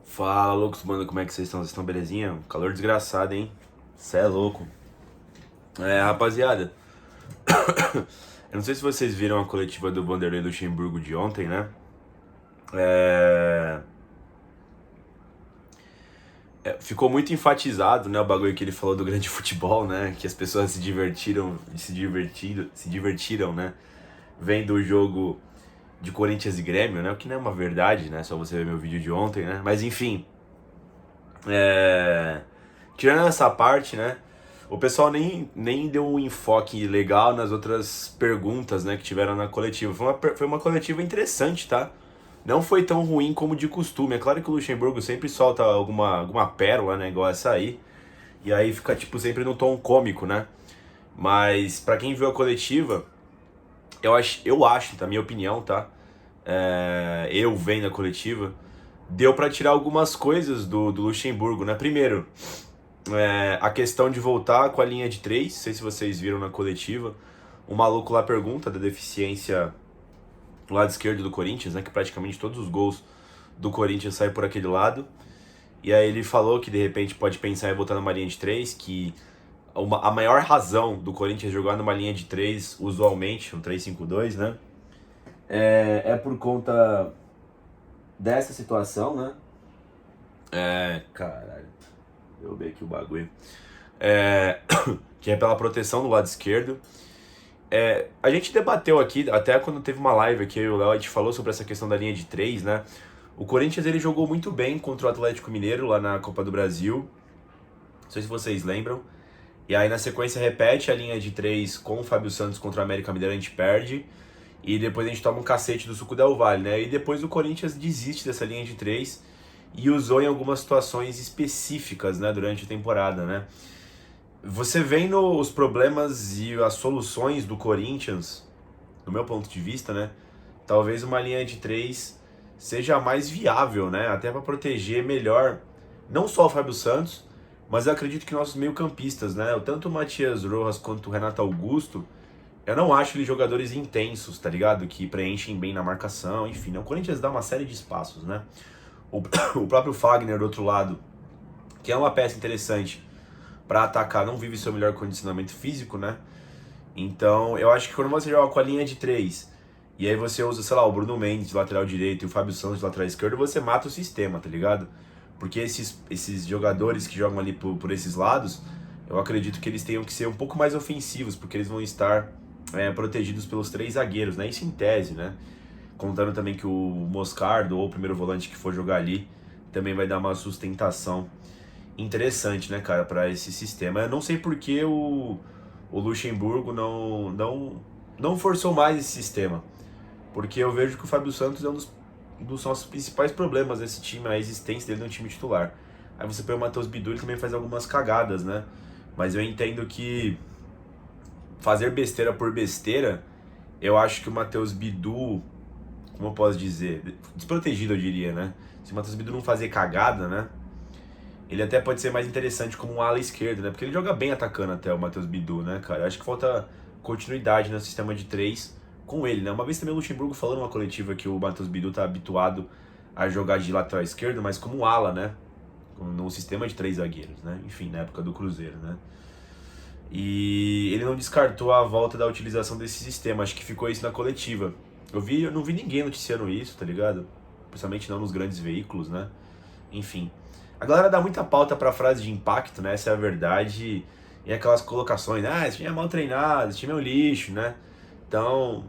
Fala, loucos, mano, como é que vocês estão? Vocês estão belezinha? Um calor desgraçado, hein? Cê é louco. Rapaziada, eu não sei se vocês viram a coletiva do Vanderlei Luxemburgo de ontem, né? É... Ficou muito enfatizado, né, o bagulho que ele falou do grande futebol, né? Que as pessoas se divertiram, né? Vendo o jogo de Corinthians e Grêmio, né? O que não é uma verdade, né? Só você ver meu vídeo de ontem, né? Mas enfim, é... tirando essa parte, né? O pessoal nem deu um enfoque legal nas outras perguntas, né, que tiveram na coletiva. Foi uma coletiva interessante, tá? Não foi tão ruim como de costume. É claro que o Luxemburgo sempre solta alguma pérola, né, igual essa aí. E aí fica, tipo, sempre no tom cômico, né? Mas pra quem viu a coletiva, eu acho, na minha opinião, tá? Eu vendo a coletiva, deu pra tirar algumas coisas do Luxemburgo, né? Primeiro, a questão de voltar com a linha de três, não sei se vocês viram na coletiva, o maluco lá pergunta da deficiência do lado esquerdo do Corinthians, né, que praticamente todos os gols do Corinthians saem por aquele lado, e aí ele falou que de repente pode pensar em voltar numa linha de três, que a maior razão do Corinthians jogar numa linha de três, usualmente, um 3-5-2, né, é por conta dessa situação, né, caralho, eu derrubei aqui o bagulho, é, que é pela proteção do lado esquerdo. A gente debateu aqui, até quando teve uma live aqui, eu e o Léo, a gente falou sobre essa questão da linha de três, né? O Corinthians, ele jogou muito bem contra o Atlético Mineiro lá na Copa do Brasil, não sei se vocês lembram. E aí na sequência repete a linha de três com o Fábio Santos contra o América Mineiro, a gente perde. E depois a gente toma um cacete do Suco Del Valle, né? E depois o Corinthians desiste dessa linha de três e usou em algumas situações específicas, né, durante a temporada, né? Você vendo os problemas e as soluções do Corinthians, do meu ponto de vista, né? Talvez uma linha de três seja a mais viável, né? Até para proteger melhor, não só o Fábio Santos, mas eu acredito que nossos meio-campistas, né? Tanto o Matias Rojas quanto o Renato Augusto, eu não acho eles jogadores intensos, tá ligado? Que preenchem bem na marcação, enfim. Né? O Corinthians dá uma série de espaços, né? O, o próprio Fagner, do outro lado, que é uma peça interessante para atacar, não vive seu melhor condicionamento físico, né? Então, eu acho que quando você joga com a linha de três e aí você usa, sei lá, o Bruno Mendes de lateral direito e o Fábio Santos de lateral esquerdo, você mata o sistema, tá ligado? Porque esses jogadores que jogam ali por esses lados, eu acredito que eles tenham que ser um pouco mais ofensivos, porque eles vão estar protegidos pelos três zagueiros, né? Isso em tese, né? Contando também que o Moscardo ou o primeiro volante que for jogar ali também vai dar uma sustentação interessante, né, cara, para esse sistema. Eu não sei por que o Luxemburgo não forçou mais esse sistema, porque eu vejo que o Fábio Santos é um dos nossos principais problemas desse time, a existência dele no time titular. Aí você põe o Matheus Bidu, ele também faz algumas cagadas, né? Mas eu entendo que fazer besteira por besteira, eu acho que o Matheus Bidu, como eu posso dizer, desprotegido eu diria, né? Se o Matheus Bidu não fazer cagada, né? Ele até pode ser mais interessante como um ala esquerdo, né? Porque ele joga bem atacando até o Matheus Bidu, né, cara? Eu acho que falta continuidade no sistema de três com ele, né? Uma vez também o Luxemburgo falou numa coletiva que o Matheus Bidu tá habituado a jogar de lateral esquerdo, mas como ala, né? No sistema de três zagueiros, né? Enfim, na época do Cruzeiro, né? E ele não descartou a volta da utilização desse sistema, acho que ficou isso na coletiva. Eu não vi ninguém noticiando isso, tá ligado? Principalmente não nos grandes veículos, né? Enfim. A galera dá muita pauta pra frase de impacto, né? Essa é a verdade. E aquelas colocações, esse time é mal treinado, esse time é um lixo, né? Então,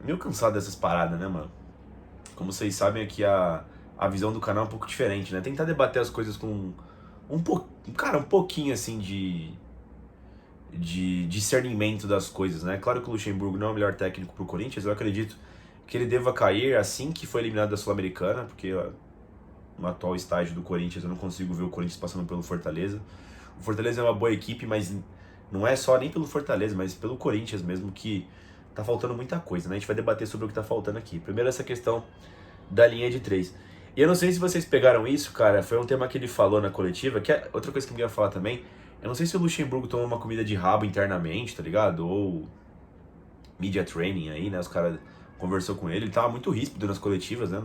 meio cansado dessas paradas, né, mano? Como vocês sabem aqui, a visão do canal é um pouco diferente, né? Tentar debater as coisas com um pouquinho assim de discernimento das coisas, né? Claro que o Luxemburgo não é o melhor técnico pro Corinthians, eu acredito que ele deva cair assim que foi eliminado da Sul-Americana, porque no atual estágio do Corinthians eu não consigo ver o Corinthians passando pelo Fortaleza. O Fortaleza é uma boa equipe, mas não é só nem pelo Fortaleza, mas pelo Corinthians mesmo, que tá faltando muita coisa, né? A gente vai debater sobre o que tá faltando aqui. Primeiro essa questão da linha de três. E eu não sei se vocês pegaram isso, cara, foi um tema que ele falou na coletiva, que é outra coisa que eu queria falar também. Eu não sei se o Luxemburgo tomou uma comida de rabo internamente, tá ligado? Ou media training aí, né? Os caras conversou com ele, ele tava muito ríspido nas coletivas, né?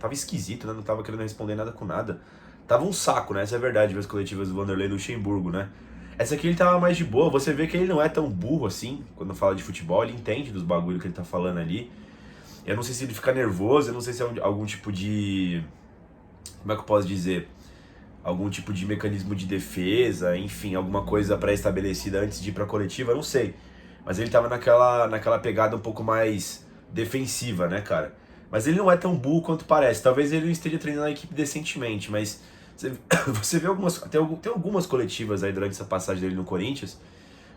tava esquisito, né? Não tava querendo responder nada com nada. Tava um saco, né? Essa é a verdade, ver as coletivas do Vanderlei Luxemburgo, né? Essa aqui ele tava mais de boa, você vê que ele não é tão burro assim, quando fala de futebol, ele entende dos bagulho que ele tá falando ali. Eu não sei se ele fica nervoso, eu não sei se é algum tipo de... Como é que eu posso dizer? Algum tipo de mecanismo de defesa, enfim, alguma coisa pré-estabelecida antes de ir pra coletiva, eu não sei. Mas ele tava naquela pegada um pouco mais defensiva, né, cara? Mas ele não é tão burro quanto parece. Talvez ele não esteja treinando a equipe decentemente, mas você vê tem algumas coletivas aí durante essa passagem dele no Corinthians,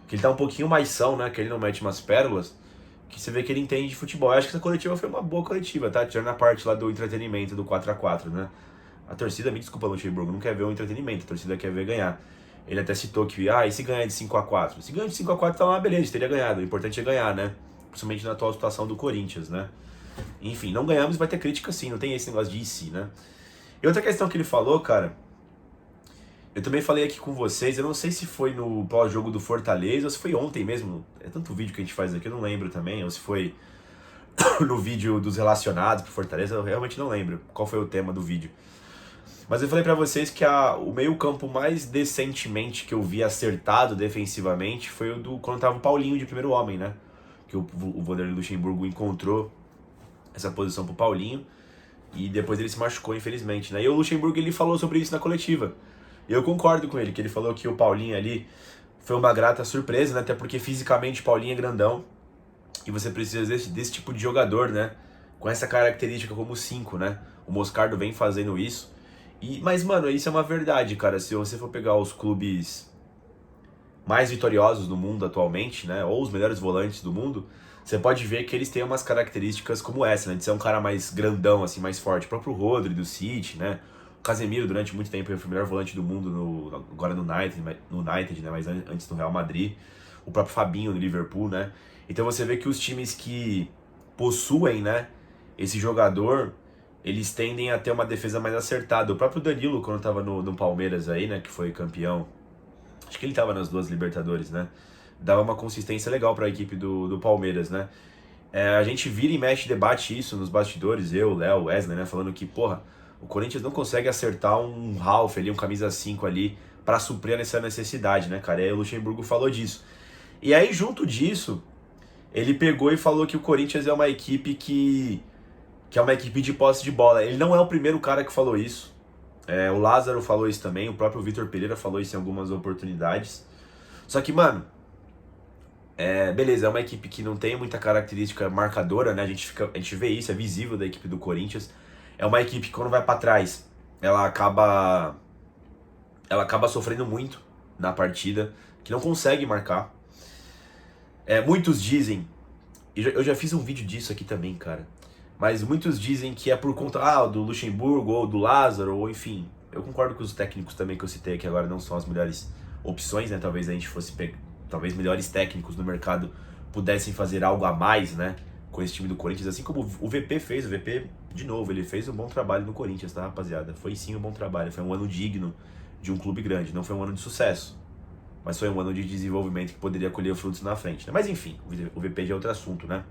que ele tá um pouquinho mais são, né? Que ele não mete umas pérolas, que você vê que ele entende de futebol. Eu acho que essa coletiva foi uma boa coletiva, tá? Tirando a parte lá do entretenimento, do 4x4, né? A torcida, me desculpa, Luxemburgo, não quer ver o entretenimento, a torcida quer ver ganhar. Ele até citou que, e se ganhar de 5x4? Se ganhar de 5x4 tá uma beleza, teria ganhado. O importante é ganhar, né? Principalmente na atual situação do Corinthians, né? Enfim, não ganhamos, vai ter crítica sim, não tem esse negócio de si, né? E outra questão que ele falou, cara, eu também falei aqui com vocês, eu não sei se foi no pós-jogo do Fortaleza ou se foi ontem mesmo. É tanto vídeo que a gente faz aqui, eu não lembro também, ou se foi no vídeo dos relacionados pro Fortaleza, eu realmente não lembro qual foi o tema do vídeo. Mas eu falei pra vocês que o meio-campo mais decentemente que eu vi acertado defensivamente foi o do quando tava o Paulinho de primeiro homem, né? Que o Vanderlei Luxemburgo encontrou essa posição pro Paulinho e depois ele se machucou, infelizmente, né? E o Luxemburgo ele falou sobre isso na coletiva. E eu concordo com ele, que ele falou que o Paulinho ali foi uma grata surpresa, né? Até porque fisicamente o Paulinho é grandão e você precisa desse tipo de jogador, né? Com essa característica como 5, né? O Moscardo vem fazendo isso. Mas, mano, isso é uma verdade, cara. Se você for pegar os clubes mais vitoriosos do mundo atualmente, né? Ou os melhores volantes do mundo, você pode ver que eles têm umas características como essa, né? De ser um cara mais grandão, assim, mais forte. O próprio Rodri do City, né? O Casemiro, durante muito tempo, foi o melhor volante do mundo, agora no United, né? Mas antes no Real Madrid. O próprio Fabinho no Liverpool, né? Então você vê que os times que possuem, né? Esse jogador, eles tendem a ter uma defesa mais acertada. O próprio Danilo, quando estava no Palmeiras aí, né, que foi campeão, acho que ele estava nas 2 Libertadores, né, dava uma consistência legal para a equipe do Palmeiras, né. A gente vira e mexe, debate isso nos bastidores, eu, Léo, Wesley, né, falando que, porra, o Corinthians não consegue acertar um Ralf ali, um camisa 5 ali, para suprir essa necessidade, né, cara. E aí o Luxemburgo falou disso. E aí, junto disso, ele pegou e falou que o Corinthians é uma equipe que é uma equipe de posse de bola. Ele não é o primeiro cara que falou isso. O Lázaro falou isso também, o próprio Vitor Pereira falou isso em algumas oportunidades. Só que, mano, beleza, é uma equipe que não tem muita característica marcadora, né? A gente vê isso, é visível da equipe do Corinthians. É uma equipe que quando vai pra trás, ela acaba sofrendo muito na partida, que não consegue marcar. Muitos dizem, eu já fiz um vídeo disso aqui também, cara. Mas muitos dizem que é por conta do Luxemburgo ou do Lázaro, ou enfim. Eu concordo com os técnicos também que eu citei aqui agora não são as melhores opções, né? Talvez a gente fosse talvez melhores técnicos no mercado pudessem fazer algo a mais, né? Com esse time do Corinthians, assim como o VP fez. O VP, de novo, ele fez um bom trabalho no Corinthians, tá, rapaziada? Foi sim um bom trabalho. Foi um ano digno de um clube grande. Não foi um ano de sucesso, mas foi um ano de desenvolvimento que poderia colher frutos na frente, né? Mas enfim, o VP já é outro assunto, né?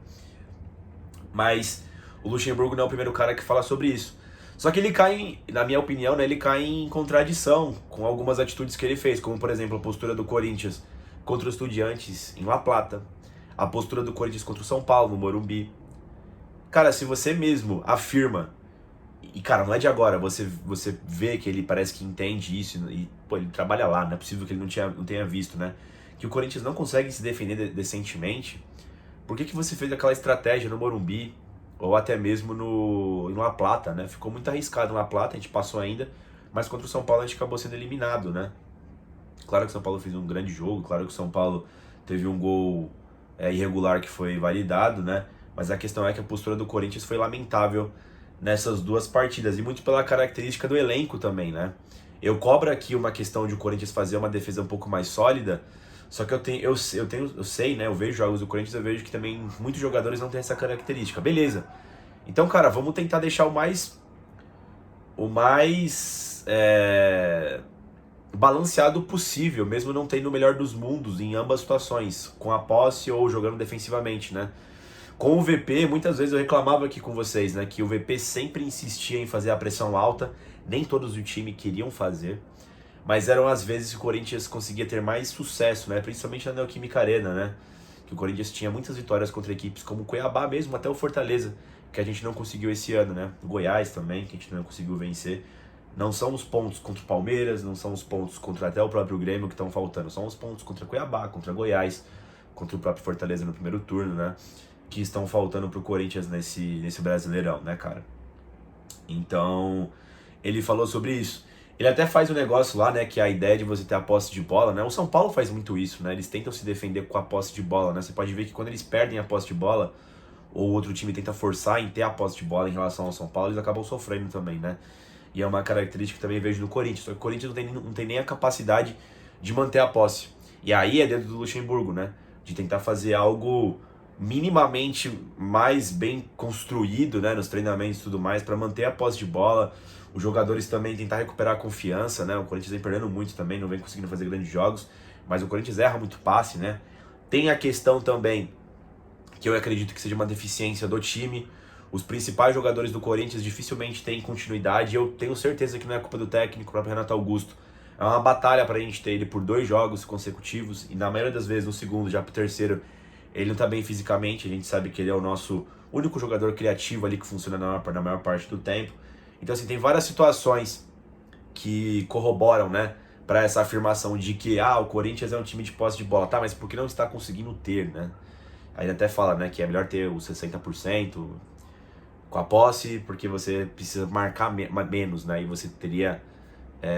Mas o Luxemburgo não é o primeiro cara que fala sobre isso. Só que ele cai, na minha opinião, né, ele cai em contradição com algumas atitudes que ele fez, como por exemplo a postura do Corinthians contra os Estudiantes em La Plata, a postura do Corinthians contra o São Paulo no Morumbi. Cara, se você mesmo afirma, e cara, não é de agora, você vê que ele parece que entende isso, e pô, ele trabalha lá, não é possível que ele não tenha visto, né, que o Corinthians não consegue se defender decentemente. Por que você fez aquela estratégia no Morumbi, ou até mesmo em La Plata, né? Ficou muito arriscado em La Plata, a gente passou ainda, mas contra o São Paulo a gente acabou sendo eliminado, né? Claro que o São Paulo fez um grande jogo, claro que o São Paulo teve um gol irregular que foi validado, né? Mas a questão é que a postura do Corinthians foi lamentável nessas 2 partidas, e muito pela característica do elenco também, né? Eu cobro aqui uma questão de o Corinthians fazer uma defesa um pouco mais sólida, só que eu sei, né? Eu vejo jogos do Corinthians, eu vejo que também muitos jogadores não têm essa característica. Beleza. Então, cara, vamos tentar deixar o mais balanceado possível, mesmo não tendo o melhor dos mundos em ambas situações, com a posse ou jogando defensivamente, né? Com o VP, muitas vezes eu reclamava aqui com vocês, né, que o VP sempre insistia em fazer a pressão alta, nem todos do time queriam fazer, mas eram as vezes que o Corinthians conseguia ter mais sucesso, né, principalmente na Neoquímica Arena, né, que o Corinthians tinha muitas vitórias contra equipes como o Cuiabá mesmo, até o Fortaleza, que a gente não conseguiu esse ano, né, o Goiás também, que a gente não conseguiu vencer. Não são os pontos contra o Palmeiras, não são os pontos contra até o próprio Grêmio que estão faltando, são os pontos contra Cuiabá, contra Goiás, contra o próprio Fortaleza no primeiro turno, né, que estão faltando pro Corinthians nesse Brasileirão, né, cara? Então, ele falou sobre isso. Ele até faz um negócio lá, né, que é a ideia de você ter a posse de bola, né? O São Paulo faz muito isso, né? Eles tentam se defender com a posse de bola, né? Você pode ver que quando eles perdem a posse de bola, ou outro time tenta forçar em ter a posse de bola em relação ao São Paulo, eles acabam sofrendo também, né? E é uma característica que também vejo no Corinthians. Só que o Corinthians não tem nem a capacidade de manter a posse. E aí é dentro do Luxemburgo, né? De tentar fazer algo minimamente mais bem construído, né, nos treinamentos e tudo mais, para manter a posse de bola, os jogadores também tentar recuperar a confiança, né, o Corinthians vem perdendo muito também, não vem conseguindo fazer grandes jogos, mas o Corinthians erra muito passe, né, tem a questão também, que eu acredito que seja uma deficiência do time, os principais jogadores do Corinthians dificilmente têm continuidade, eu tenho certeza que não é culpa do técnico, o próprio Renato Augusto, é uma batalha pra gente ter ele por 2 jogos consecutivos, e na maioria das vezes no segundo, já pro terceiro, ele não tá bem fisicamente, a gente sabe que ele é o nosso único jogador criativo ali que funciona na maior parte do tempo. Então, assim, tem várias situações que corroboram, né, para essa afirmação de que, o Corinthians é um time de posse de bola. Tá, mas por que não está conseguindo ter, né? Aí ele até fala, né, que é melhor ter os 60% com a posse, porque você precisa marcar menos, né, e você teria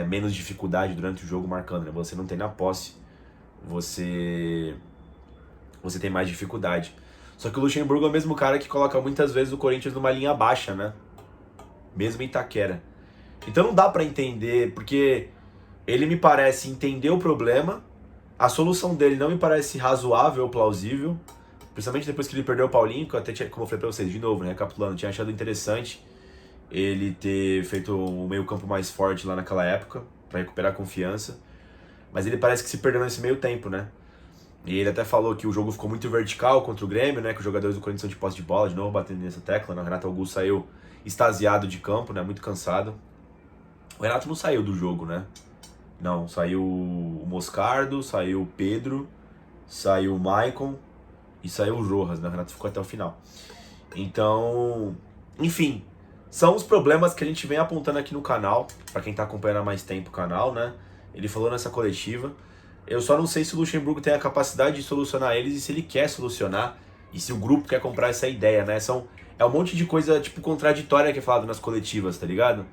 menos dificuldade durante o jogo marcando, né? Você não tem na posse, você tem mais dificuldade. Só que o Luxemburgo é o mesmo cara que coloca muitas vezes o Corinthians numa linha baixa, né? Mesmo em Itaquera. Então não dá pra entender, porque ele me parece entender o problema, a solução dele não me parece razoável ou plausível, principalmente depois que ele perdeu o Paulinho, que eu até tinha, como eu falei pra vocês, de novo, né, recapitulando, tinha achado interessante ele ter feito o meio campo mais forte lá naquela época, pra recuperar a confiança, mas ele parece que se perdeu nesse meio tempo, né? E ele até falou que o jogo ficou muito vertical contra o Grêmio, né? Que os jogadores do Corinthians são de posse de bola, de novo batendo nessa tecla, né? O Renato Augusto saiu extasiado de campo, né? Muito cansado. O Renato não saiu do jogo, né? Não, saiu o Moscardo, saiu o Pedro, saiu o Maicon e saiu o Rojas, né? O Renato ficou até o final. Então, enfim, são os problemas que a gente vem apontando aqui no canal, pra quem tá acompanhando há mais tempo o canal, né? Ele falou nessa coletiva. Eu só não sei se o Luxemburgo tem a capacidade de solucionar eles e se ele quer solucionar e se o grupo quer comprar essa ideia, né? É um monte de coisa, tipo, contraditória que é falado nas coletivas, tá ligado?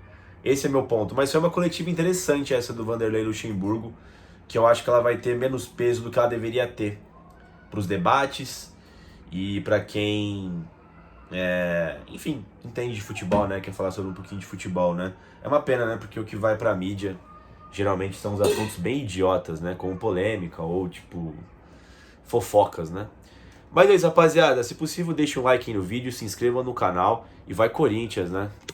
Esse é meu ponto. Mas foi uma coletiva interessante essa do Vanderlei Luxemburgo, que eu acho que ela vai ter menos peso do que ela deveria ter pros debates e pra quem, enfim, entende de futebol, né? Quer falar sobre um pouquinho de futebol, né? É uma pena, né? Porque o que vai pra mídia geralmente são os assuntos bem idiotas, né? Como polêmica ou, tipo, fofocas, né? Mas é isso, rapaziada. Se possível, deixe um like aí no vídeo, se inscreva no canal e vai Corinthians, né?